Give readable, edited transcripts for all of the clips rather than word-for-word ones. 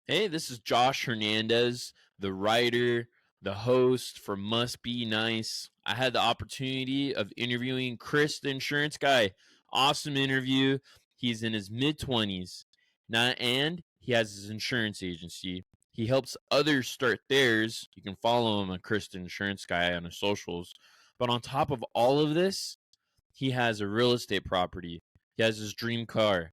Hey, this is Josh Hernandez, the writer, the host for Must Be Nice. I had the opportunity of interviewing Chris, the insurance guy. Awesome interview. He's in his mid 20s now, and he has his insurance agency. He helps others start theirs. You can follow him on Chris, the insurance guy, on his socials. But on top of all of this, he has a real estate property. He has his dream car.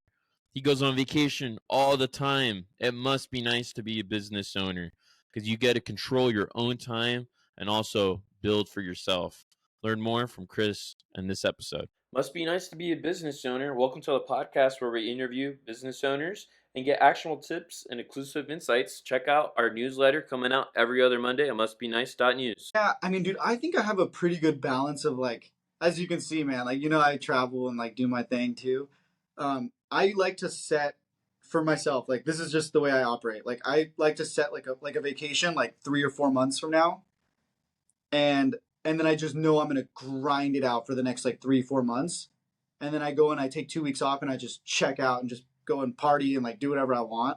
He goes on vacation all the time. It must be nice to be a business owner because you get to control your own time and also build for yourself. Learn more from Chris in this episode. Must be nice to be a business owner. Welcome to the podcast where we interview business owners and get actionable tips and exclusive insights. Check out our newsletter coming out every other Monday at mustbenice.news. Yeah, I mean, dude, I think I have a pretty good balance of like, as you can see, man, like, I travel and like do my thing too. I like to set for myself, like, this is just the way I operate. Like, I like to set like a vacation, like 3 or 4 months from now. And then I just know I'm going to grind it out for the next like 3, 4 months. And then I go and I take 2 weeks off and I just check out and just go and party and like do whatever I want.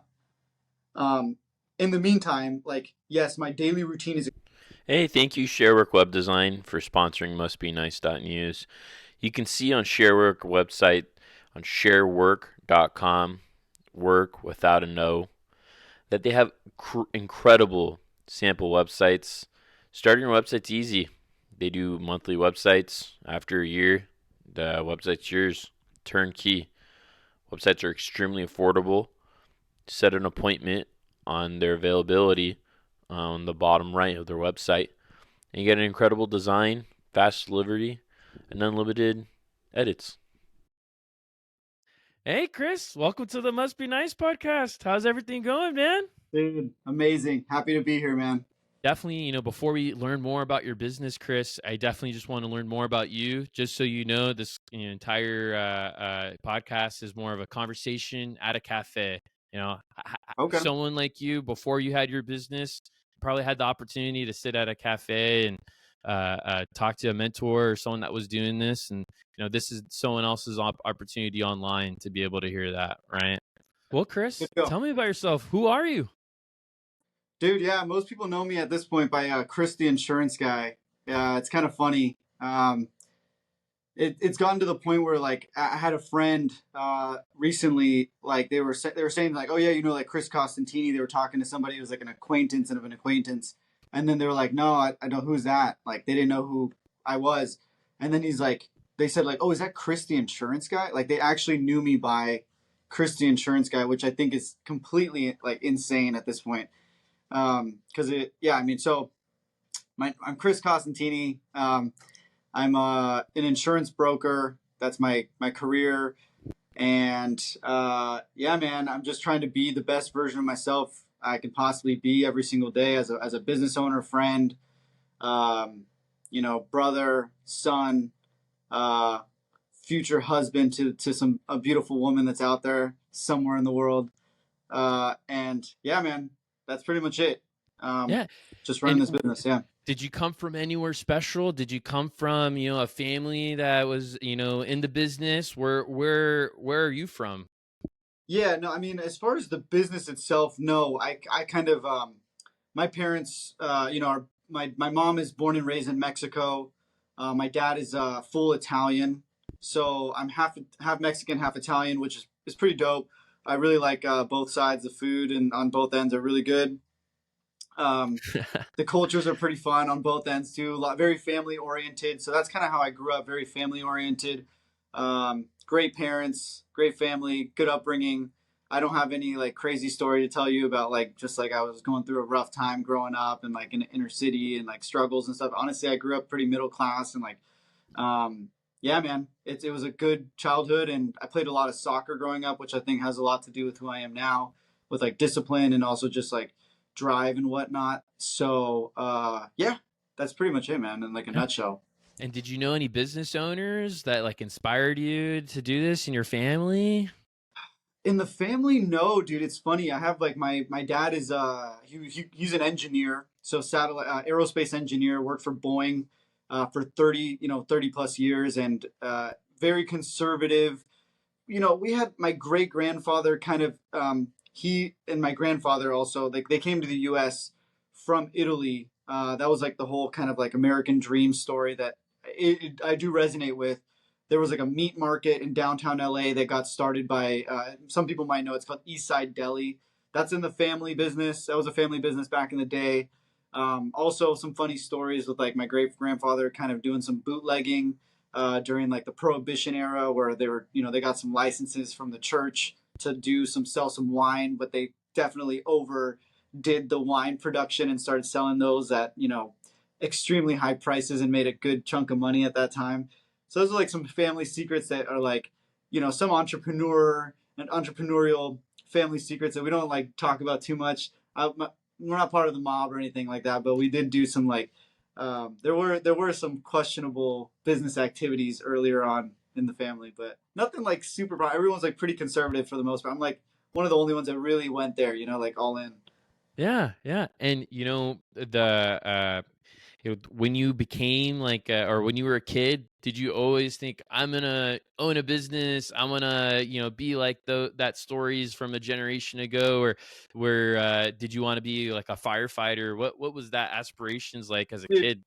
Um, in the meantime, like, yes, my daily routine is. Hey, thank you, Sharework Web Design, for sponsoring mustbenice.news. You can see on Sharework website on sharework.com, work without a no, that they have incredible sample websites. Starting your website's easy. They do monthly websites. After a year, the website's yours. Turnkey. Websites are extremely affordable. Set an appointment on their availability on the bottom right of their website. And you get an incredible design, fast delivery, and unlimited edits. Hey, Chris, welcome to the Must Be Nice podcast. How's everything going, man? Dude, amazing. Happy to be here, man. Definitely, before we learn more about your business, Chris, I definitely just want to learn more about you. Just so you know, this entire podcast is more of a conversation at a cafe. Okay. Someone like you, before you had your business, probably had the opportunity to sit at a cafe and talk to a mentor or someone that was doing this. And, this is someone else's opportunity online to be able to hear that, right? Well, Chris, Good to go. tell me about yourself. Who are you? Dude, yeah, most people know me at this point by Chris the insurance guy. It's kind of funny. It's gotten to the point where like I had a friend recently, like they were saying like, oh yeah, like Chris Constantini. They were talking to somebody who was like an acquaintance of an acquaintance, and then they were like, no, I don't. Who's that? Like they didn't know who I was, and then they said like, oh, is that Chris the insurance guy? Like they actually knew me by Chris the insurance guy, which I think is completely like insane at this point. Because yeah, I mean, so I'm Chris Costantini. I'm an insurance broker. That's my career, and yeah, man, I'm just trying to be the best version of myself I can possibly be every single day as a business owner, friend, brother, son, uh, future husband to a beautiful woman that's out there somewhere in the world. And yeah, man, that's pretty much it. Yeah. Just running this And business. Yeah. did you come from anywhere special? Did you come from, a family that was, in the business? Where are you from? Yeah. No, I mean, as far as the business itself, no, I kind of, my parents, my mom is born and raised in Mexico. My dad is full Italian. So I'm half Mexican, half Italian, which is pretty dope. I really like both sides. The food and on both ends are really good. The cultures are pretty fun on both ends too. Very family oriented. So that's kind of how I grew up. Very family oriented. Great parents, great family, good upbringing. I don't have any like crazy story to tell you about like just like I was going through a rough time growing up and like in the inner city and like struggles and stuff. Honestly, I grew up pretty middle class and like yeah, man, it was a good childhood and I played a lot of soccer growing up, which I think has a lot to do with who I am now, with like discipline and also just like drive and whatnot. So yeah, that's pretty much it, man, in like a nutshell. And did you know any business owners that like inspired you to do this in your family? In the family, no, dude. It's funny. I have like my dad is he's an engineer, so satellite aerospace engineer. Worked for Boeing for 30 plus years, and very conservative. We had my great grandfather kind of he and my grandfather also, like, they came to the U.S. from Italy. That was like the whole kind of like American dream story that I do resonate with. There was like a meat market in downtown LA that got started by, some people might know, it's called East Side Deli. That's in the family business. That was a family business back in the day. Also, some funny stories with like my great grandfather kind of doing some bootlegging during like the Prohibition era, where they were, they got some licenses from the church to sell some wine, but they definitely overdid the wine production and started selling those at extremely high prices and made a good chunk of money at that time. So those are like some family secrets that are like, some entrepreneur and entrepreneurial family secrets that we don't like talk about too much. We're not part of the mob or anything like that, but we did do some like, there were some questionable business activities earlier on in the family, but nothing like super. Everyone's like pretty conservative for the most part. I'm like one of the only ones that really went there, like all in. Yeah, yeah, and when you became like, or when you were a kid, did you always think I'm gonna own a business? I'm gonna, be like that stories from a generation ago, or where did you want to be like a firefighter? What was that aspirations like as a Dude, kid?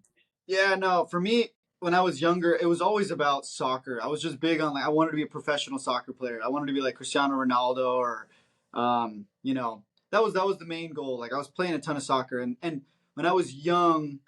yeah, no, for me, when I was younger, it was always about soccer. I was just big on like I wanted to be a professional soccer player. I wanted to be like Cristiano Ronaldo or, that was the main goal. Like I was playing a ton of soccer, and when I was young,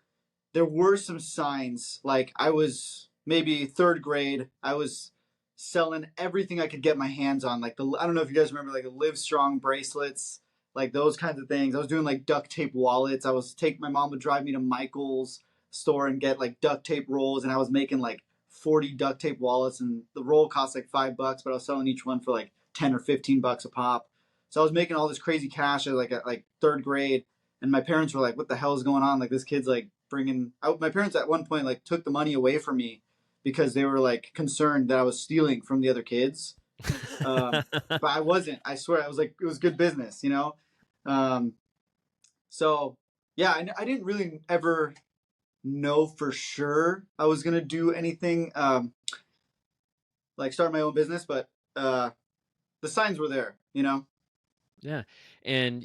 there were some signs. Like I was maybe third grade. I was selling everything I could get my hands on. Like I don't know if you guys remember like the Live Strong bracelets, like those kinds of things. I was doing like duct tape wallets. My mom would drive me to Michael's store and get like duct tape rolls, and I was making like 40 duct tape wallets, and the roll cost like $5, but I was selling each one for like 10 or $15 a pop. So I was making all this crazy cash at like third grade, and my parents were like, "What the hell is going on? Like this kid's like bringing." My parents at one point like took the money away from me because they were like concerned that I was stealing from the other kids. But I wasn't. I swear, I was like, it was good business. Um, so yeah, I didn't really ever know for sure I was gonna do anything like start my own business, but the signs were there. Yeah. And,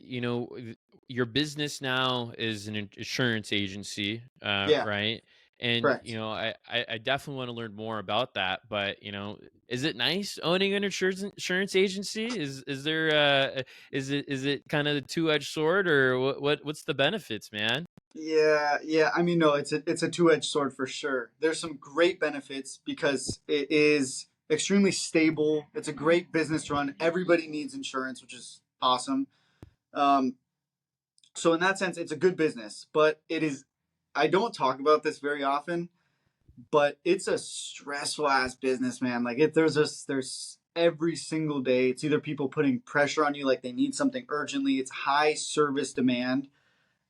your business now is an insurance agency, Yeah, right? And, correct. I definitely want to learn more about that. But, is it nice owning an insurance agency? Is it kind of the two-edged sword, or what's the benefits, man? Yeah, yeah. I mean, no, it's a two-edged sword for sure. There's some great benefits because it is extremely stable. It's a great business to run. Everybody needs insurance, which is awesome. Um, so in that sense, it's a good business, but it is. I don't talk about this very often, but it's a stressful ass business, man. Like there's every single day. It's either people putting pressure on you, like they need something urgently. It's high service demand.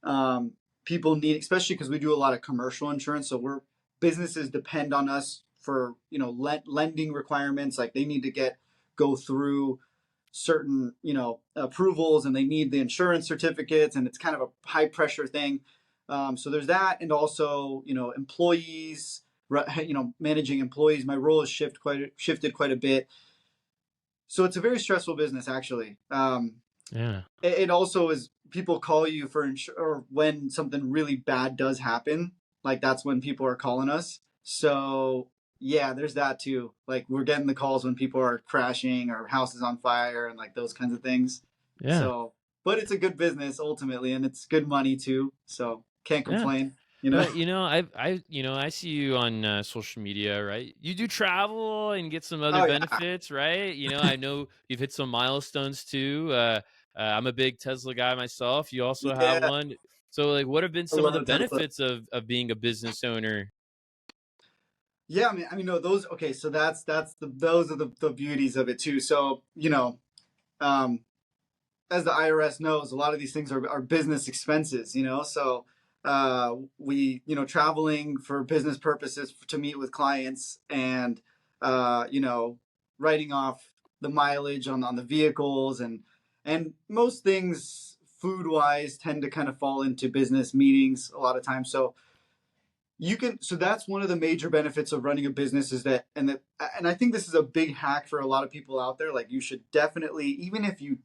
um, People need, especially because we do a lot of commercial insurance, so we're businesses depend on us for lending requirements. Like they need to go through certain approvals, and they need the insurance certificates, and it's kind of a high pressure thing. So there's that, and also employees. Managing employees. My role has shifted quite a bit, so it's a very stressful business actually. Yeah. It also is, people call you for or when something really bad does happen, like that's when people are calling us. So yeah, there's that too. Like we're getting the calls when people are crashing or houses on fire and like those kinds of things. Yeah. So, but it's a good business ultimately, and it's good money too, so can't Yeah. complain. But I see you on social media, right? You do travel and get some other Oh yeah. benefits, right? I know you've hit some milestones too. I'm a big Tesla guy myself. You also have Yeah, one. So, like, what have been I some of love the a Tesla. benefits of being a business owner? Yeah, I mean no, those, okay, so those are the beauties of it too. So um as the IRS knows, a lot of these things are business expenses. So we, traveling for business purposes to meet with clients, and, uh, you know, writing off the mileage on the vehicles, and most things food wise tend to kind of fall into business meetings a lot of times. So that's one of the major benefits of running a business, is that, and I think this is a big hack for a lot of people out there. Like you should definitely, even if you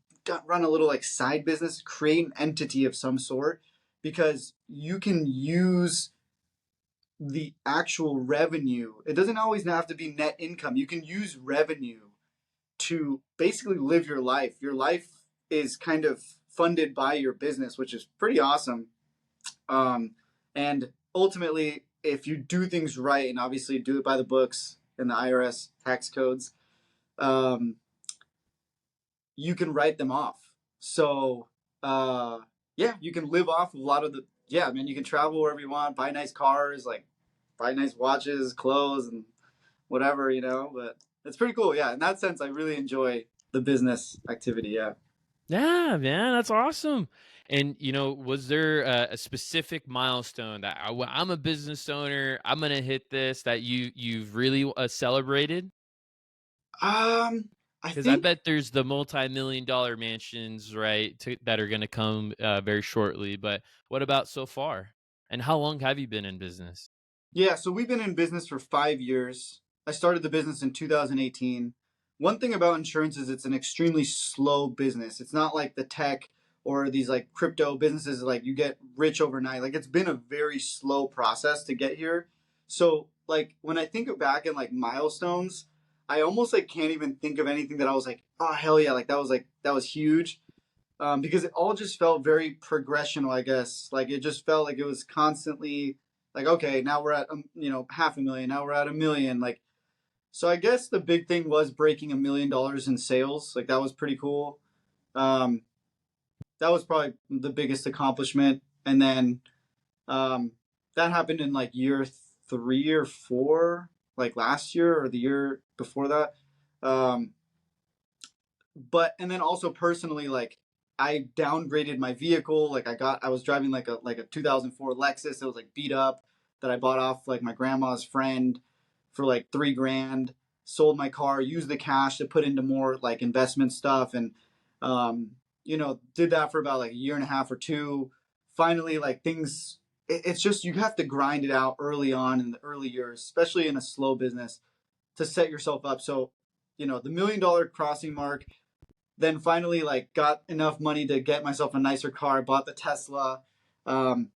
run a little like side business, create an entity of some sort, because you can use the actual revenue. It doesn't always have to be net income. You can use revenue to basically live your life. Your life is kind of funded by your business, which is pretty awesome. And ultimately, if you do things right and obviously do it by the books and the IRS tax codes, um, you can write them off. So, yeah, you can live off of a lot of the, yeah, man, you can travel wherever you want, buy nice cars, like buy nice watches, clothes, and whatever, but it's pretty cool. Yeah. In that sense, I really enjoy the business activity. Yeah. Yeah, man, that's awesome. And was there a specific milestone that I'm a business owner, I'm gonna hit this, that you've really celebrated? I Because I think, bet there's the multi-million-dollar mansions, right, that are gonna come very shortly. But what about so far? And how long have you been in business? yeah, so we've been in business for 5 years. I started the business in 2018. One thing about insurance is it's an extremely slow business. It's not like the tech or these like crypto businesses, like you get rich overnight. Like it's been a very slow process to get here. So like when I think back in like milestones, I almost like can't even think of anything that I was like, oh hell yeah, like that was huge. Because it all just felt very progressional, I guess. Like it just felt like it was constantly like, okay, now we're at 500,000, now we're at 1 million. Like, so I guess the big thing was breaking $1 million in sales. Like that was pretty cool. Um, that was probably the biggest accomplishment. And then that happened in like year 3 or 4, like last year or the year before that. Um, but and then also personally, like I downgraded my vehicle. Like I was driving like a 2004 Lexus that was like beat up, that I bought off like my grandma's friend for like 3 grand. Sold my car, used the cash to put into more like investment stuff, and did that for about like a year and a half or two. Finally, like things, it's just you have to grind it out early on in the early years, especially in a slow business, to set yourself up. So, the $1 million crossing mark, then finally like got enough money to get myself a nicer car. I bought the Tesla. Um,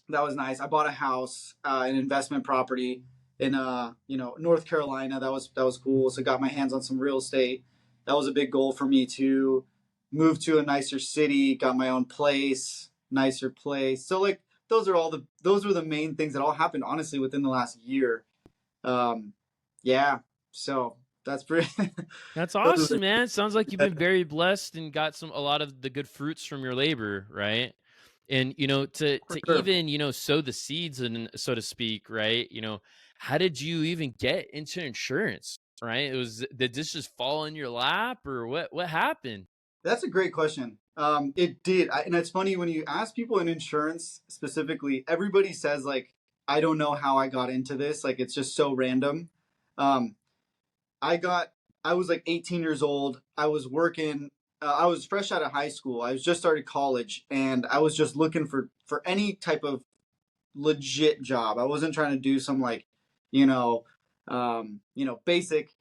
that was nice. I bought a house, an investment property in North Carolina. That was cool. So got my hands on some real estate. That was a big goal for me to move to a nicer city. Got my own place, nicer place. So like those were the main things that all happened honestly within the last year. Um, yeah. So that's pretty. That's Those are awesome, man. Sounds like you've the, been very blessed and got a lot of the good fruits from your labor, right? And for to sure. even sow the seeds, and so to speak, right? How did you even get into insurance? Right? Did this just fall in your lap, or what happened? That's a great question. It did, and it's funny when you ask people in insurance specifically. Everybody says like, "I don't know how I got into this. Like, it's just so random." Um, I got, I was like 18 years old. I was working. I was fresh out of high school. I was just started college, and I was just looking for any type of legit job. I wasn't trying to do some like, you know, basic,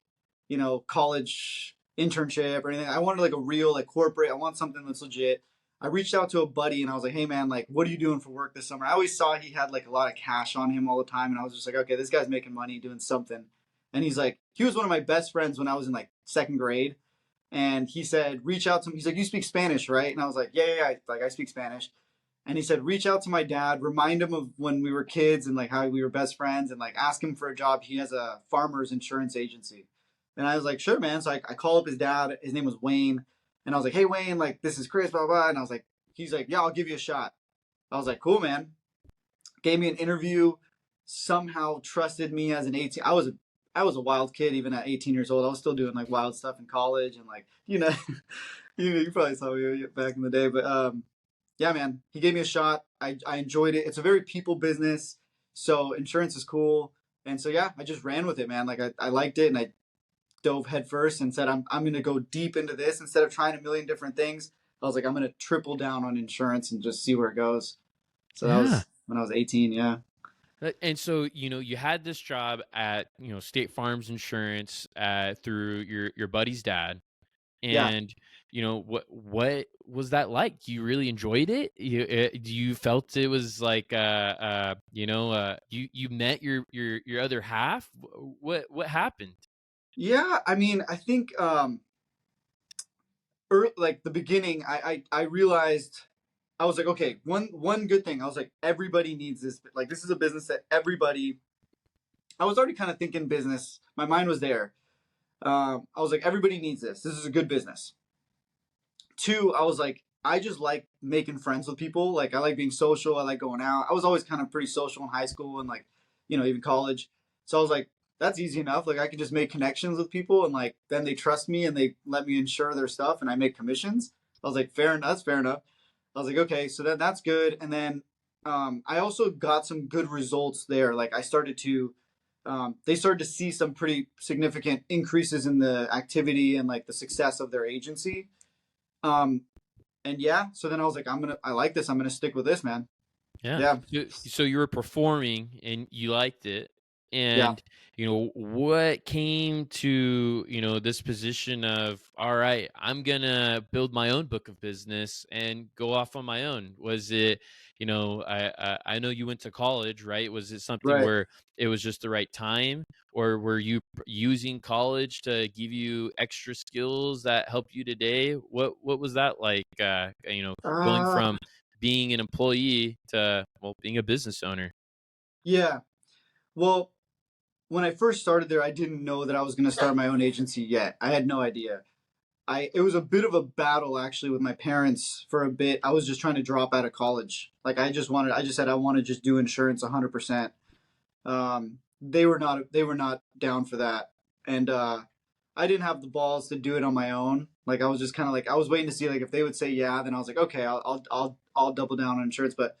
college internship or anything. I wanted like a real like corporate. I want something that's legit. I reached out to a buddy and I was like, "Hey man, like, what are you doing for work this summer?" I always saw he had like a lot of cash on him all the time, and I was just like, "Okay, this guy's making money doing something." And he's like, he was one of my best friends when I was in like second grade, and he said, "Reach out to him." He's like, "You speak Spanish, right?" And I was like, "Yeah, yeah, yeah. Like I speak Spanish." And he said, reach out to my dad, remind him of when we were kids and like how we were best friends, and like ask him for a job. He has a farmer's insurance agency. And I was like, sure, man. So I call up his dad. His name was Wayne. And I was like, hey, Wayne, like, this is Chris, blah, blah. And I was like, he's like, yeah, I'll give you a shot. I was like, cool, man. Gave me an interview, somehow trusted me as an 18. I was a wild kid even at 18 years old. I was still doing like wild stuff in college and like, you probably saw me back in the day, but yeah, man, he gave me a shot. I enjoyed it. It's a very people business, so insurance is cool. And so yeah, I just ran with it, man. Like I liked it, and I dove headfirst and said I'm gonna go deep into this instead of trying a million different things. I was like, I'm gonna triple down on insurance and just see where it goes. So that Yeah. was when I was 18. Yeah. And so, you had this job at, State Farm's Insurance through your buddy's dad. Yeah. And what was that like? You really enjoyed it? You felt it was like you met your other half? What happened? Yeah. I mean, I think like the beginning, I realized I was like, okay, one good thing. I was like, everybody needs this. Like, this is a business that everybody. I was already kind of thinking business. My mind was there. I was like, everybody needs this. This is a good business. Two, I was like, I just like making friends with people. Like, I like being social. I like going out. I was always kind of pretty social in high school and like, even college. So I was like, that's easy enough. Like, I can just make connections with people and like then they trust me and they let me insure their stuff and I make commissions. I was like, fair enough. That's fair enough. I was like, okay, so that's good. And then I also got some good results there. Like, they started to see some pretty significant increases in the activity and like the success of their agency. Um, and yeah, so then I was like, I like this. I'm gonna stick with this, man. Yeah. Yeah, So you were performing and you liked it. yeah. And, what came to, this position of, all right, I'm going to build my own book of business and go off on my own? Was it, I know you went to college, right? Was it something Right. where it was just the right time? Or were you using college to give you extra skills that help you today? What was that like, going Uh, from being an employee to, well, being a business owner? yeah. Well, when I first started there, I didn't know that I was gonna start my own agency yet. I had no idea. It was a bit of a battle actually with my parents for a bit. I was just trying to drop out of college. Like, I just said I want to just do insurance 100%. They were not down for that. And I didn't have the balls to do it on my own. Like, I was just kind of like, I was waiting to see like if they would say yeah, then I was like, okay, I'll double down on insurance. But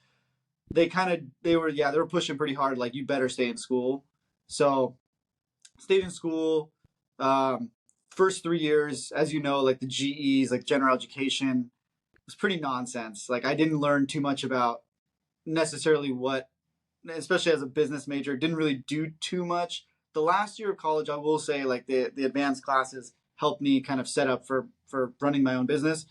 they were pushing pretty hard. Like, you better stay in school. So stayed in school. Um, First 3 years, as you know, like the GEs, like general education, was pretty nonsense. Like, I didn't learn too much about necessarily what, especially as a business major, didn't really do too much. The last year of college, I will say, like the advanced classes helped me kind of set up for running my own business.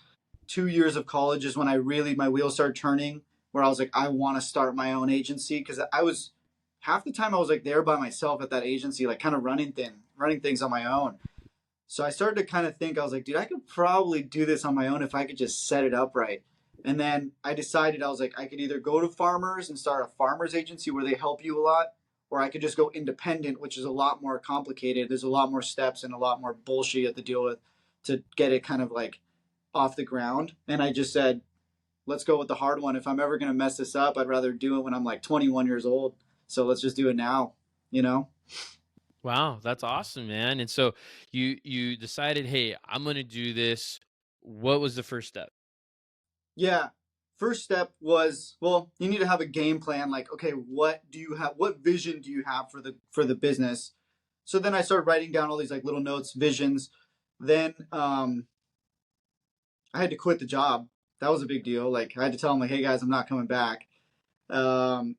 2 years of college is when I really my wheels started turning, where I was like, I want to start my own agency because I was half the time I was like there by myself at that agency, like kind of running things on my own. So I started to kind of think, I was like, dude, I could probably do this on my own if I could just set it up right. And then I decided, I was like, I could either go to farmers and start a farmers agency where they help you a lot, or I could just go independent, which is a lot more complicated. There's a lot more steps and a lot more bullshit you have to deal with to get it kind of like off the ground. And I just said, let's go with the hard one. If I'm ever going to mess this up, I'd rather do it when I'm like 21 years old. So let's just do it now, you know? Wow, that's awesome, man. And so you decided, hey, I'm going to do this. What was the first step? Yeah. First step was, well, you need to have a game plan. Like, okay, what vision do you have for the business? So then I started writing down all these like little notes, visions. Then I had to quit the job. That was a big deal. Like, I had to tell them like, hey guys, I'm not coming back. Um,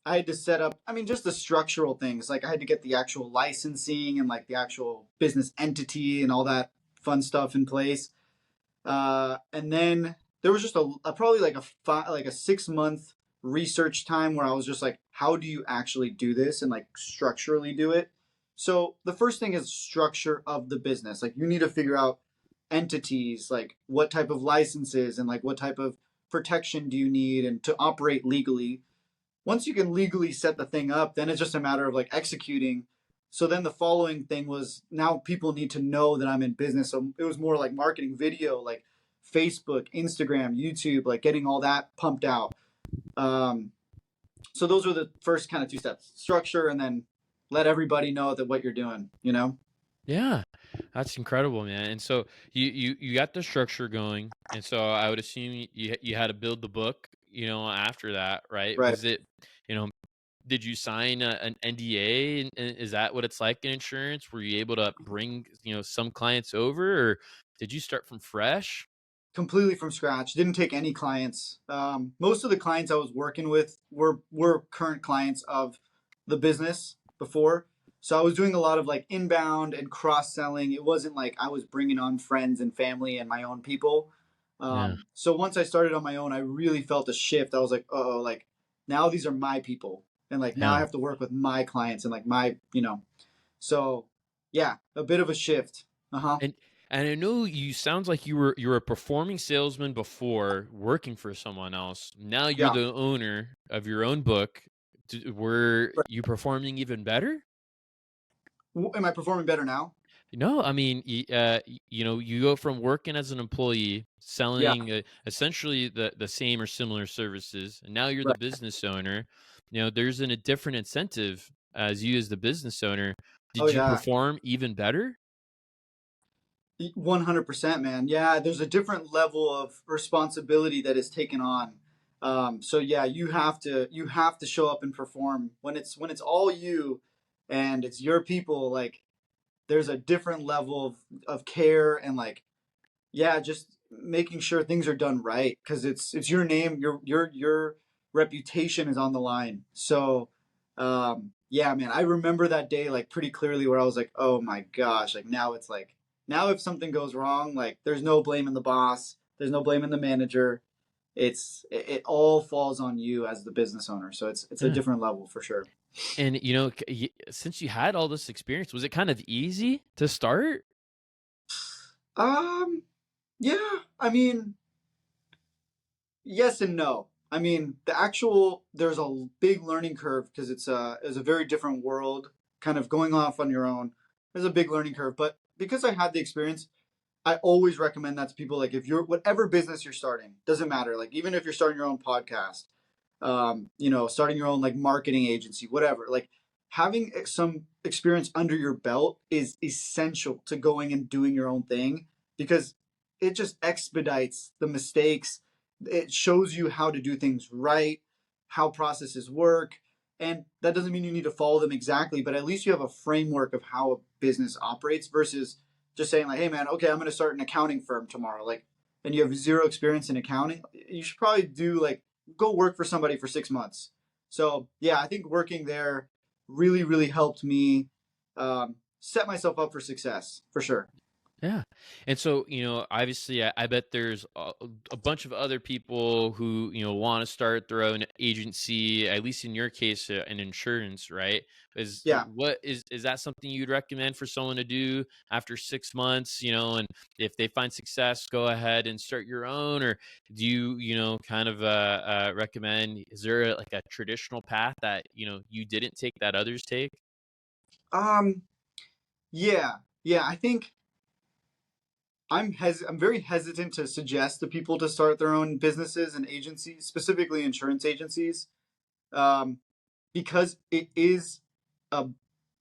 I had to set up, I mean, just the structural things. Like, I had to get the actual licensing and like the actual business entity and all that fun stuff in place. And then there was just a probably like like a 6 month research time where I was just like, how do you actually do this and like structurally do it? So the first thing is structure of the business. Like, you need to figure out entities, like what type of licenses and like what type of protection do you need and to operate legally. Once you can legally set the thing up, then it's just a matter of like executing. So then the following thing was, now people need to know that I'm in business. So it was more like marketing video, like Facebook, Instagram, YouTube, like getting all that pumped out. Um, so those were the first kind of two steps: structure, and then let everybody know that what you're doing, you know? Yeah, that's incredible, man. And so you got the structure going, and so I would assume you had to build the book, after that, right? Right. Was it, you know, did you sign an NDA? And is that what it's like in insurance? Were you able to bring, some clients over, or did you start from fresh? Completely from scratch. Didn't take any clients. Most of the clients I was working with were current clients of the business before. So I was doing a lot of like inbound and cross selling. It wasn't like I was bringing on friends and family and my own people. Yeah. So once I started on my own, I really felt a shift. I was like, oh, like now these are my people, and like now I Yeah. have to work with my clients and like my, So yeah, a bit of a shift. Uh huh. And I know you sounds like you were a performing salesman before working for someone else. Now you're Yeah. the owner of your own book. Were you performing even better? Am I performing better now? No, I mean, you go from working as an employee, Yeah. selling essentially the same or similar services, and now you're the Right. business owner. There's a different incentive as you as the business owner. Oh Did you yeah. perform even better? 100%, man. Yeah, there's a different level of responsibility that is taken on. So yeah, you have to show up and perform when it's all you, and it's your people. Like there's a different level of care and like yeah, just making sure things are done right because it's your name, your reputation is on the line. So, yeah, man, I remember that day like pretty clearly where I was like, oh my gosh, like now it's like now if something goes wrong, like there's no blame in the boss, there's no blame in the manager. It all falls on you as the business owner. So it's a Yeah. different level for sure. And since you had all this experience, was it kind of easy to start? Um, yeah, I mean, yes and no. I mean, there's a big learning curve because it's a very different world, kind of going off on your own. There's a big learning curve, but because I had the experience, I always recommend that to people. Like if you're whatever business you're starting, doesn't matter. Like even if you're starting your own podcast, starting your own like marketing agency, whatever. Like having some experience under your belt is essential to going and doing your own thing because it just expedites the mistakes. It shows you how to do things right, how processes work. And that doesn't mean you need to follow them exactly, but at least you have a framework of how a business operates versus just saying like, hey man, okay, I'm going to start an accounting firm tomorrow. Like, and you have zero experience in accounting. You should probably do like go work for somebody for 6 months. So yeah, I think working there really, really helped me set myself up for success for sure. Yeah. And so, obviously, I bet there's a bunch of other people who, want to start their own agency, at least in your case, an insurance, right? Yeah. Is that something you'd recommend for someone to do after 6 months, and if they find success, go ahead and start your own? Or do you, kind of recommend, is there like a traditional path that, you didn't take that others take? Um. Yeah. Yeah. I think I'm very hesitant to suggest to people to start their own businesses and agencies, specifically insurance agencies, um, because it is a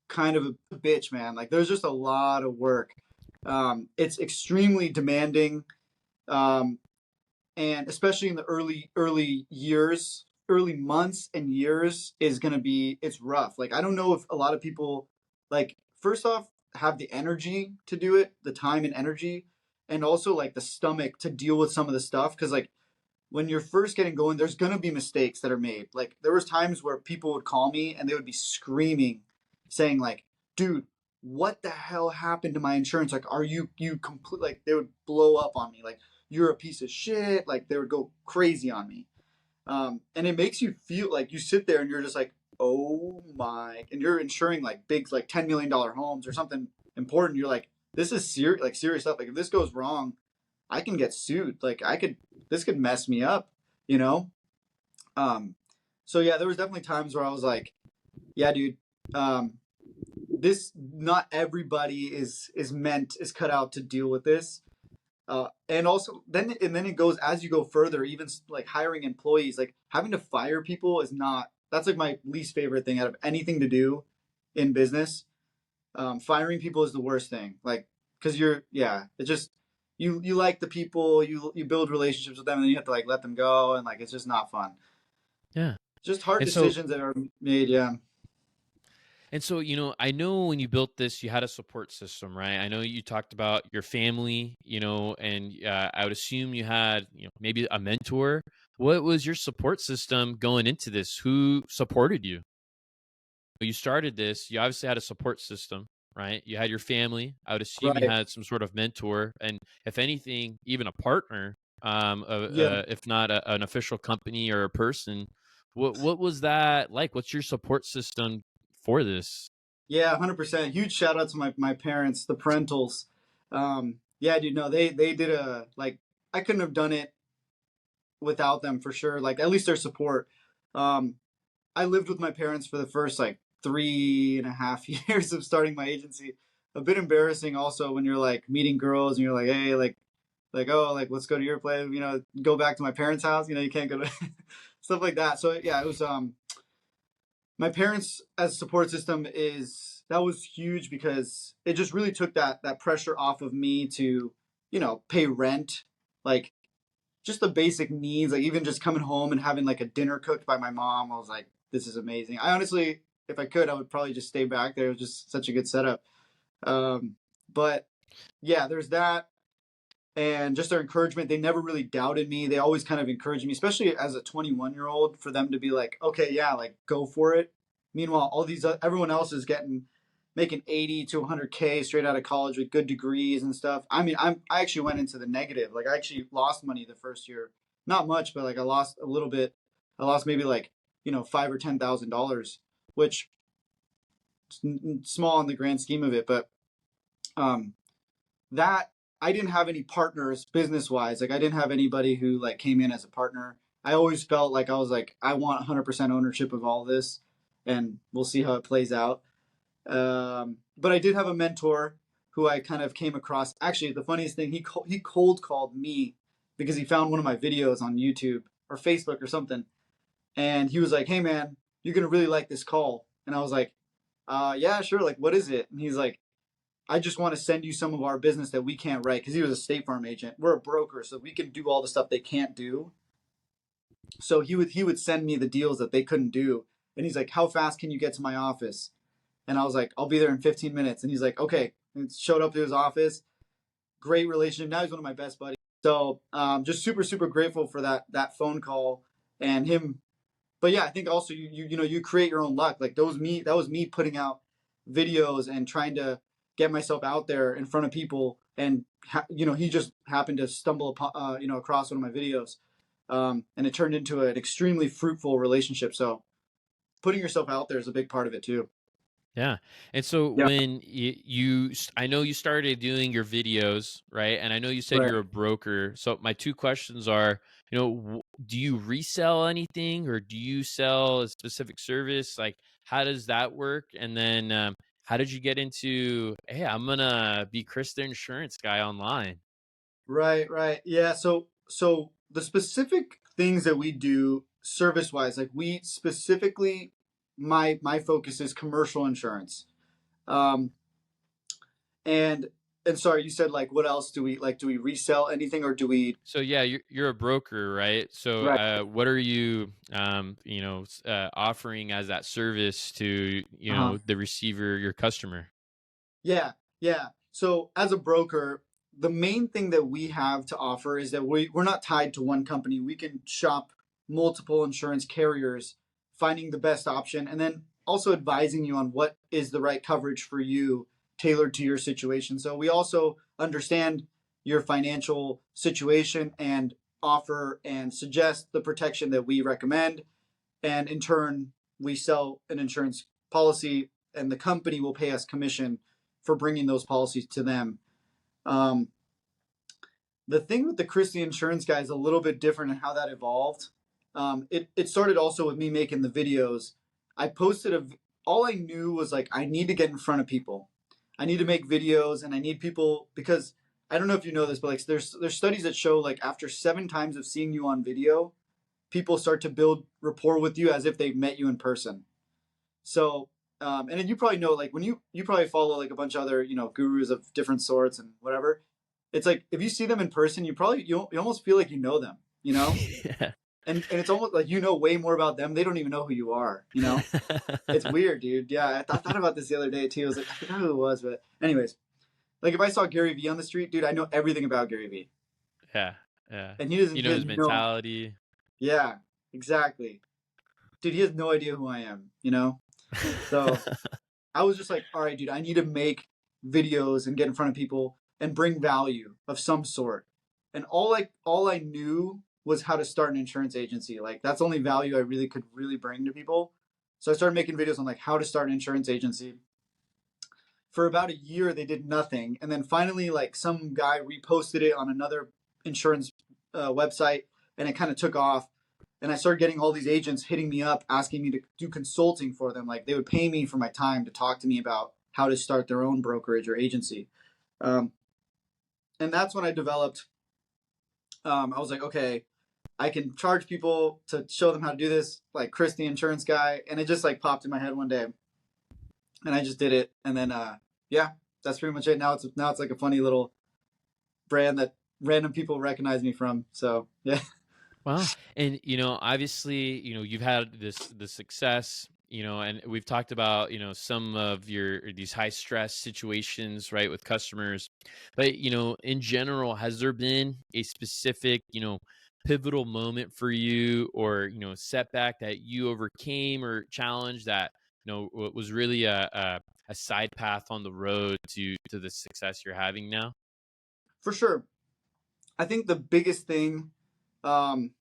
kind of a bitch, man. Like there's just a lot of work. It's extremely demanding. Um, and especially in the early years, early months and years is going to be it's rough. Like I don't know if a lot of people like first off have the energy to do it, the time and energy, and also like the stomach to deal with some of the stuff cuz like when you're first getting going there's going to be mistakes that are made. Like there was times where people would call me and they would be screaming saying like, "Dude, what the hell happened to my insurance? Like are you complete like they would blow up on me like you're a piece of shit." Like they would go crazy on me. And it makes you feel like you sit there and you're just like, oh my, and you're insuring like big, like $10 million homes or something important. You're like, this is serious, like serious stuff. Like if this goes wrong, I can get sued. This could mess me up, you know? Um, so yeah, there was definitely times where I was like, yeah, dude, um, not everybody is cut out to deal with this. And also then it goes as you go further, even like hiring employees, like having to fire people is not that's like my least favorite thing out of anything to do in business. Firing people is the worst thing. Like because it just you like the people, you build relationships with them, and then you have to like let them go, and like it's just not fun. Yeah. Just hard And so, decisions that are made. Yeah. I know when you built this, you had a support system, right? I know you talked about your family, and I would assume you had, maybe a mentor. What was your support system going into this? Who supported you? you started this, you obviously had a support system, right? You had your family. I would assume you Right. had some sort of mentor, and if anything, even a partner, Yeah. if not an official company or a person. What was that like? What's your support system for this? Yeah, 100%. Huge shout out to my parents, the parentals. Yeah, dude, no, they did a like I couldn't have done it without them for sure. Like at least their support. Um, I lived with my parents for the first like 3.5 years of starting my agency. A bit embarrassing also when you're like meeting girls and you're like, hey, like oh, like let's go to your place, go back to my parents' house. You can't go to stuff like that. So yeah, it was my parents as a support system is that was huge because it just really took that pressure off of me to pay rent, like just the basic needs, like even just coming home and having like a dinner cooked by my mom. I was like, this is amazing. I honestly, if I could, I would probably just stay back there. It was just such a good setup. But yeah, there's that. And just their encouragement, they never really doubted me. They always kind of encouraged me, especially as a 21-year-old, for them to be like, okay, yeah, like go for it. Meanwhile, all these everyone else is making 80 to 100K straight out of college with good degrees and stuff. I mean, I actually went into the negative. Like I actually lost money the first year, not much, but like I lost a little bit. I lost maybe like $5,000 or $10,000, which small in the grand scheme of it, but um, that I didn't have any partners business wise. Like I didn't have anybody who like came in as a partner. I always felt like I was like, I want 100% ownership of all this, and we'll see how it plays out. But I did have a mentor who I kind of came across. Actually, the funniest thing, he cold called me because he found one of my videos on YouTube or Facebook or something, and he was like, "Hey man, you're gonna really like this call." And I was like, "Yeah, sure. Like, what is it?" And he's like, I just want to send you some of our business that we can't write because he was a State Farm agent. We're a broker, so we can do all the stuff they can't do. So he would send me the deals that they couldn't do, and he's like, "How fast can you get to my office?" And I was like, "I'll be there in 15 minutes." And he's like, "Okay." And showed up to his office. Great relationship. Now he's one of my best buddies. So just super super grateful for that phone call and him. But yeah, I think also you create your own luck. Like that was me putting out videos and trying to get myself out there in front of people, and he just happened to stumble upon across one of my videos, and it turned into an extremely fruitful relationship. So putting yourself out there is a big part of it too. Yeah. And so Yeah. when I know you started doing your videos, right? And I know you said Right. you're a broker. So my two questions are, do you resell anything or do you sell a specific service? Like, how does that work? And then, how did you get into, hey, I'm gonna be Chris the insurance guy online? Right. Right. Yeah. So the specific things that we do service wise, like we specifically, my focus is commercial insurance. Um, And and sorry, you said like what else do we like? Do we resell anything or do we? So yeah, you're a broker, right? So Right. what are you offering as that service to, Uh-huh. the receiver, your customer? Yeah, yeah. So as a broker, the main thing that we have to offer is that we're not tied to one company. We can shop multiple insurance carriers, finding the best option, and then also advising you on what is the right coverage for you, tailored to your situation. So we also understand your financial situation and offer and suggest the protection that we recommend. And in turn, we sell an insurance policy, and the company will pay us commission for bringing those policies to them. Um, the thing with the Christie Insurance guy is a little bit different in how that evolved. It started also with me making the videos. I posted all I knew was like I need to get in front of people. I need to make videos, and I need people because I don't know if you know this, but like there's studies that show like after 7 times of seeing you on video, people start to build rapport with you as if they've met you in person. So, and then you probably know, like when you probably follow like a bunch of other gurus of different sorts and whatever. It's like if you see them in person, you almost feel like you know them, Yeah. and it's almost like you know way more about them. They don't even know who you are. It's weird, dude. Yeah, I thought about this the other day too. I was like, I forgot who it was, but anyways, like if I saw Gary Vee on the street, dude, I know everything about Gary Vee, Yeah, yeah. and he You doesn't. He know his has no. mentality. Yeah, exactly, dude. He has no idea who I am. So I was just like, all right, dude, I need to make videos and get in front of people and bring value of some sort. And all I knew was how to start an insurance agency. Like that's the only value I really could really bring to people. So I started making videos on like how to start an insurance agency. For about a year, they did nothing, and then finally, like some guy reposted it on another insurance website, and it kind of took off. And I started getting all these agents hitting me up, asking me to do consulting for them. Like they would pay me for my time to talk to me about how to start their own brokerage or agency. Um, and that's when I developed. I was like, okay, I can charge people to show them how to do this, like Chris, the insurance guy. And it just like popped in my head one day, and I just did it. And then, yeah, that's pretty much it. Now it's like a funny little brand that random people recognize me from. So yeah. Wow. And obviously, you've had the success, and we've talked about, some of your these high stress situations, right, with customers. But, in general, has there been a specific, pivotal moment for you or, setback that you overcame or challenge that, was really a side path on the road to the success you're having now? For sure. I think the biggest thing, um,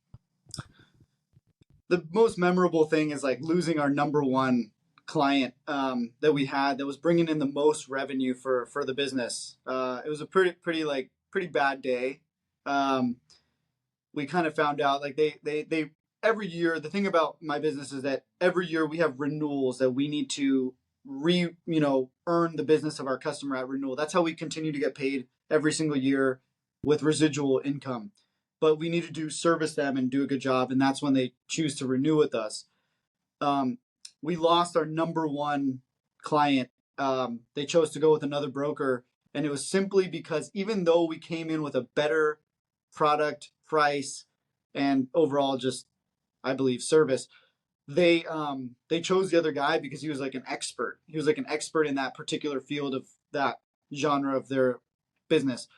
the most memorable thing is like losing our number one client that we had that was bringing in the most revenue for the business. It was a pretty bad day. Um, we kind of found out like they every year. The thing about my business is that every year we have renewals that we need to earn the business of our customer at renewal. That's how we continue to get paid every single year with residual income. But we need to do service them and do a good job, and that's when they choose to renew with us. um, we lost our number one client. They chose to go with another broker, and it was simply because even though we came in with a better product, price, and overall just I believe service, they chose the other guy because he was like an expert. He was like an expert in that particular field of that genre of their business.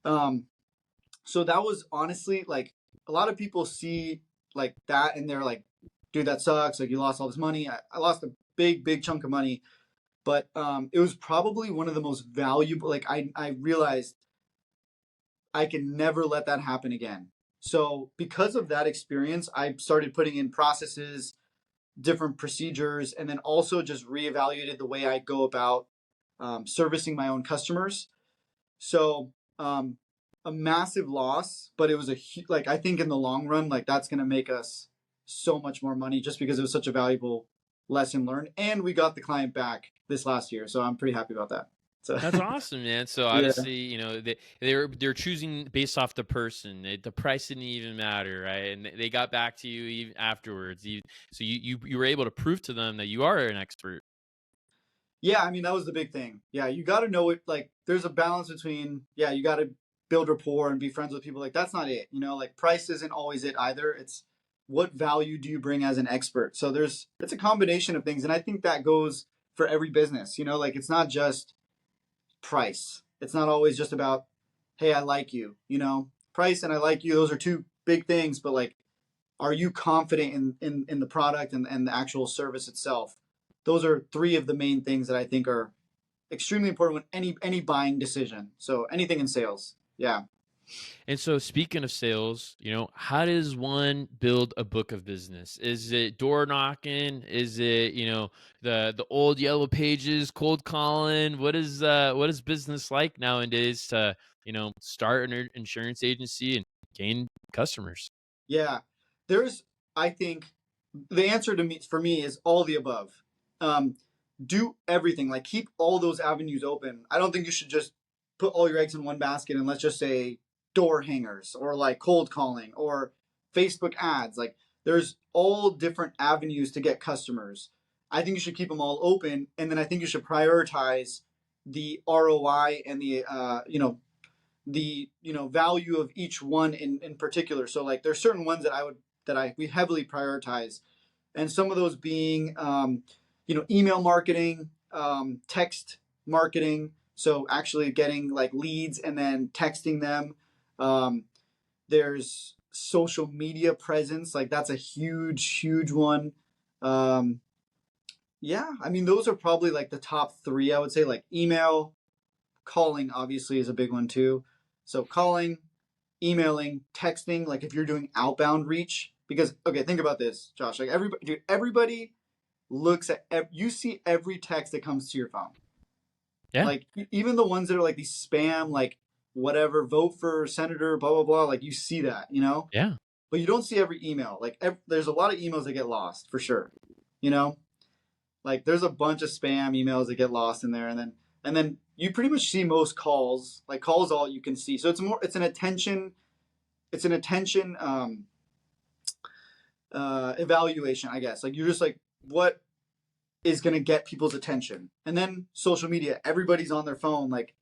Um, so that was honestly like a lot of people see like that and they're like, dude, that sucks. Like you lost all this money. I lost a big chunk of money, but it was probably one of the most valuable. Like I realized I can never let that happen again. So because of that experience, I started putting in processes, different procedures, and then also just reevaluated the way I go about servicing my own customers. So a massive loss, but it was like I think in the long run, like that's gonna make us so much more money just because it was such a valuable lesson learned, and we got the client back this last year, so I'm pretty happy about that. So That's awesome, man. So yeah, obviously, they're choosing based off the person. The price didn't even matter, right? And they got back to you even afterwards. So you were able to prove to them that you are an expert. yeah. I mean that was the big thing. Yeah, you got to know it. Like there's a balance between yeah, you got to build rapport and be friends with people. Like that's not it. Like price isn't always it either. It's what value do you bring as an expert. So it's a combination of things, and I think that goes for every business. Like it's not just price. It's not always just about, hey, I like you. Price and I like you. Those are two big things, but like, are you confident in the product and the actual service itself? Those are three of the main things that I think are extremely important with any buying decision. So anything in sales, yeah. And so, speaking of sales, how does one build a book of business? Is it door knocking? Is it the old yellow pages, cold calling? What is business like nowadays to start an insurance agency and gain customers? Yeah, there's. I think the answer to me for me is all the above. Um, do everything. Like keep all those avenues open. I don't think you should just put all your eggs in one basket and let's just say door hangers or like cold calling or Facebook ads. Like there's all different avenues to get customers. I think you should keep them all open, and then I think you should prioritize the ROI and the value of each one in particular. So like there's certain ones that we heavily prioritize, and some of those being email marketing, text marketing. So actually getting like leads and then texting them. Um, there's social media presence, like that's a huge one. Um, Yeah, I mean, those are probably like the top three. I would say like email, calling obviously is a big one too. So calling, emailing, texting. Like if you're doing outbound reach, because okay, think about this, Josh. Like everybody, dude, everybody looks at. You see every text that comes to your phone. Yeah. Like even the ones that are like these spam, like whatever, vote for senator, blah blah blah. Like you see that, you know, Yeah. but you don't see every email. Like there's a lot of emails that get lost for sure. You know, like there's a bunch of spam emails that get lost in there, and then you pretty much see most calls. Like calls, all you can see. So it's an attention evaluation, I guess. Like you're just like what is gonna get people's attention, and then social media. Everybody's on their phone like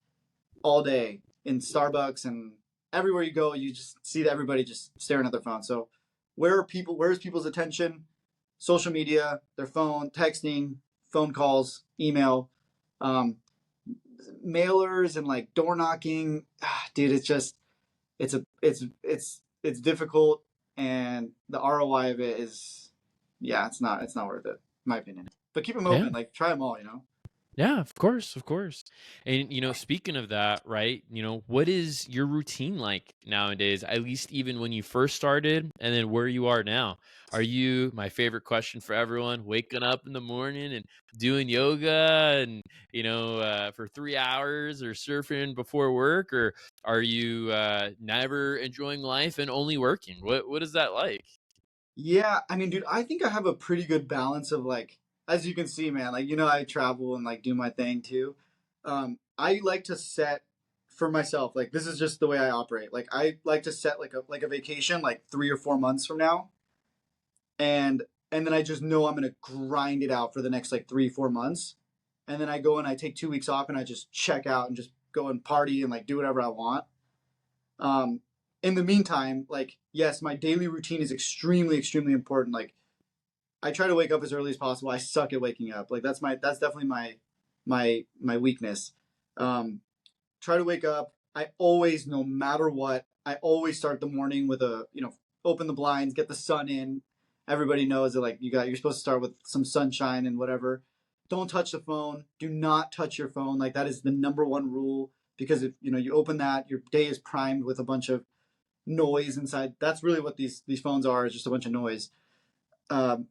all day in Starbucks and everywhere you go. You just see that everybody just staring at their phone. So where's people's attention? Social media, their phone, texting, phone calls, email, um, mailers, and like door knocking. Dude, it's just it's difficult, and the ROI of it is, yeah, it's not worth it, in my opinion. But keep them Yeah. open, like try them all, you know. Yeah, of course, of course. And speaking of that, right? What is your routine like nowadays? At least even when you first started, and then where you are now. Are you, my favorite question for everyone, waking up in the morning and doing yoga and for 3 hours, or surfing before work, or are you never enjoying life and only working? What is that like? Yeah, I mean, dude, I think I have a pretty good balance of like, as you can see, man, like, you know, I travel and like do my thing too. I like to set for myself, like, this is just the way I operate. Like, I like to set like a vacation, like 3 or 4 months from now. And, and then I just know I'm going to grind it out for the next like 3, 4 months. And then I go and I take 2 weeks off and I just check out and just go and party and like do whatever I want. Um, in the meantime, like, yes, my daily routine is extremely, extremely important. Like, I try to wake up as early as possible. I suck at waking up. Like, that's definitely my weakness. Um, Try to wake up. I always, no matter what, I always start the morning with open the blinds, get the sun in. Everybody knows that like you're supposed to start with some sunshine and whatever. Don't touch the phone. Do not touch your phone. Like that is the number one rule, because if you open that, your day is primed with a bunch of noise inside. That's really what these phones are, is just a bunch of noise. Um,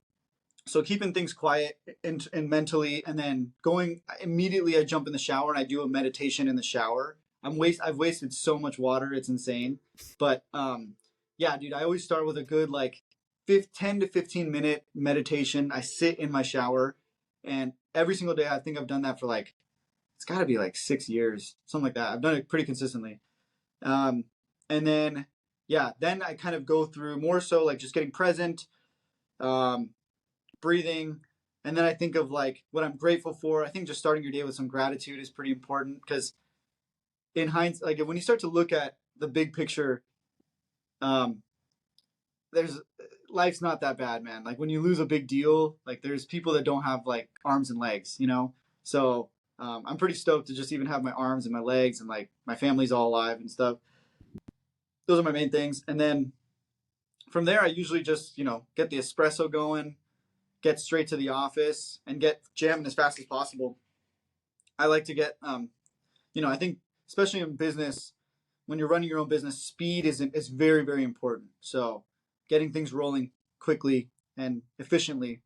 so keeping things quiet and mentally, and then going immediately, I jump in the shower and I do a meditation in the shower. I've wasted so much water, it's insane. But yeah, dude, I always start with a good like 10 to 15 minute meditation. I sit in my shower, and every single day, I think I've done that for like, it's got to be like 6 years, something like that. I've done it pretty consistently. um, and then yeah, then I kind of go through more so like just getting present, um, breathing, and then I think of like what I'm grateful for. I think just starting your day with some gratitude is pretty important, because in hindsight, like when you start to look at the big picture, um, there's life's not that bad, man. Like when you lose a big deal, like there's people that don't have like arms and legs, you know. So I'm pretty stoked to just even have my arms and my legs, and like my family's all alive and stuff. Those are my main things, and then from there, I usually just get the espresso going, get straight to the office, and get jamming as fast as possible. I like to get, I think especially in business, when you're running your own business, speed is very, very important. So getting things rolling quickly and efficiently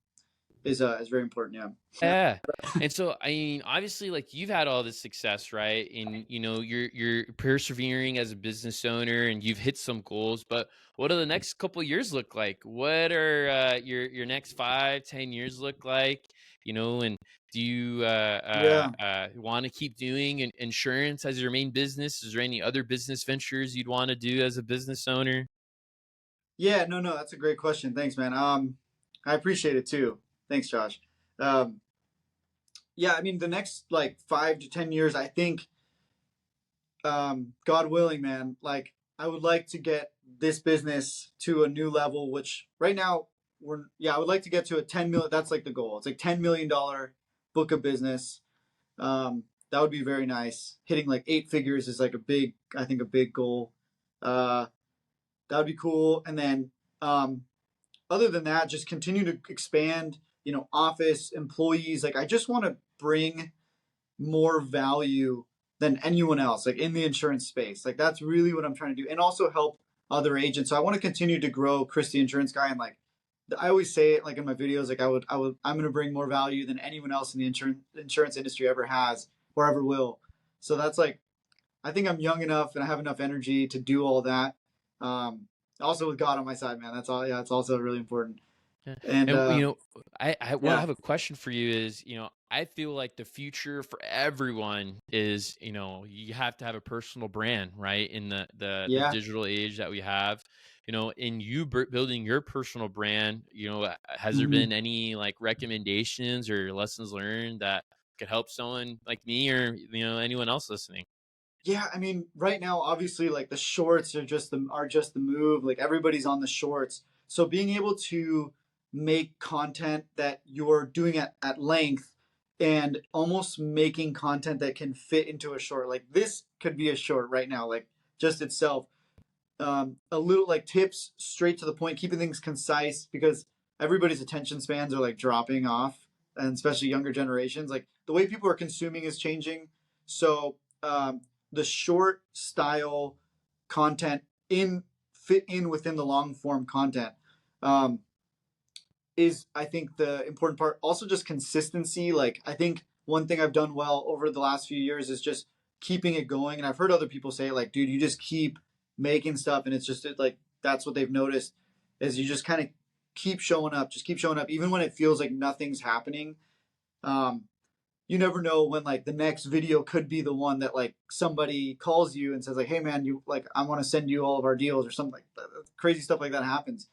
is very important. Yeah. Yeah. And so, I mean, obviously, like you've had all this success, right? And you're persevering as a business owner, and you've hit some goals. But what do the next couple of years look like? What are your next 5, 10 years look like? And do you Yeah. want to keep doing insurance as your main business? Is there any other business ventures you'd want to do as a business owner? Yeah. No, no, that's a great question. Thanks, man. I appreciate it too. Thanks, Josh. Um, yeah, I mean, the next like 5 to 10 years, I think, God willing, man, like I would like to get this business to a new level, which right now I would like to get to a 10 million. That's like the goal. It's like $10 million book of business. That would be very nice. Hitting like 8 figures is like I think a big goal. Uh, that would be cool. And then, other than that, just continue to expand. office employees. Like I just want to bring more value than anyone else, like in the insurance space. Like that's really what I'm trying to do, and also help other agents. So I want to continue to grow Chris the Insurance Guy, and like I always say it like in my videos, like I'm going to bring more value than anyone else in the insurance industry ever has or ever will. So that's like, I think I'm young enough and I have enough energy to do all that. Also with God on my side, man, that's all. Yeah, it's also really important. Yeah. And And I what I yeah, have a question for you is, I feel like the future for everyone is, you have to have a personal brand, right? In the yeah. digital age that we have, in you building your personal brand, has there Mhm. been any like recommendations or lessons learned that could help someone like me or anyone else listening? Yeah, I mean, right now, obviously, like the shorts are just the move. Like everybody's on the shorts, so being able to make content that you're doing at length, and almost making content that can fit into a short. Like this could be a short right now, like just itself. A little like tips straight to the point, keeping things concise because everybody's attention spans are like dropping off, and especially younger generations. Like the way people are consuming is changing. So the short style content in fit in within the long form content um, is, I think, the important part. Also, just consistency. Like I think one thing I've done well over the last few years is just keeping it going. And I've heard other people say like, dude, you just keep making stuff, and like that's what they've noticed is you just kind of keep showing up, just keep showing up, even when it feels like nothing's happening. Um, you never know when like the next video could be the one that like somebody calls you and says like, hey man, you like I want to send you all of our deals or something like that. Crazy stuff like that happens.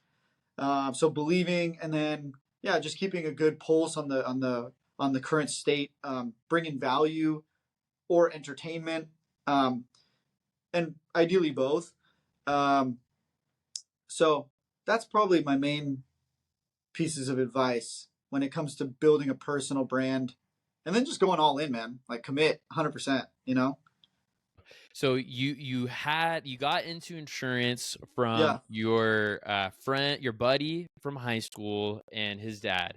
So believing, and then yeah, just keeping a good pulse on the current state, bringing value or entertainment, um, and ideally both. Um, so that's probably my main pieces of advice when it comes to building a personal brand, and then just going all in, man. Like commit 100%. So you got into insurance from Yeah, your friend, your buddy from high school, and his dad.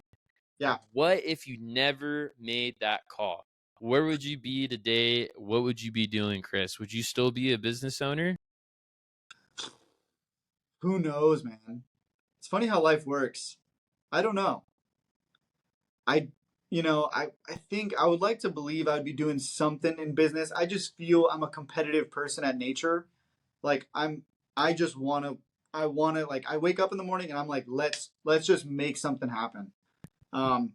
yeah. What if you never made that call? Where would you be today? What would you be doing, Chris? Would you still be a business owner? Who knows, man? It's funny how life works. I don't know. I I think I would like to believe I would be doing something in business. I just feel I'm a competitive person at nature. Like I just want to like I wake up in the morning and I'm like let's just make something happen. Um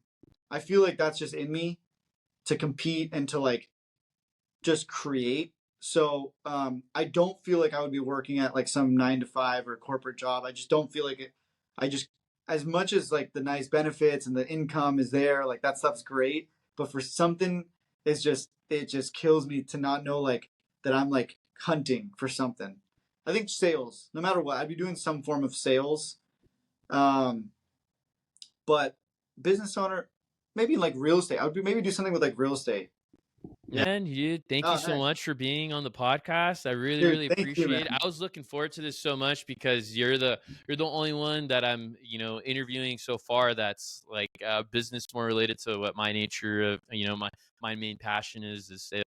I feel like that's just in me to compete and to like just create. So I don't feel like I would be working at like some 9 to 5 or corporate job. I just don't feel like it. I just, as much as like the nice benefits and the income is there, like that stuff's great. But for something, it just kills me to not know like that I'm like hunting for something. I think sales, no matter what, I'd be doing some form of sales. Um, but business owner, maybe like real estate. I would be maybe do something with like real estate. Yeah. Man, dude, thank you Oh, so nice, much for being on the podcast. I really, dude. really Thank you, appreciate it. man. I was looking forward to this so much because you're the only one that I'm, interviewing so far that's like business more related to what my nature of, my main passion is sales.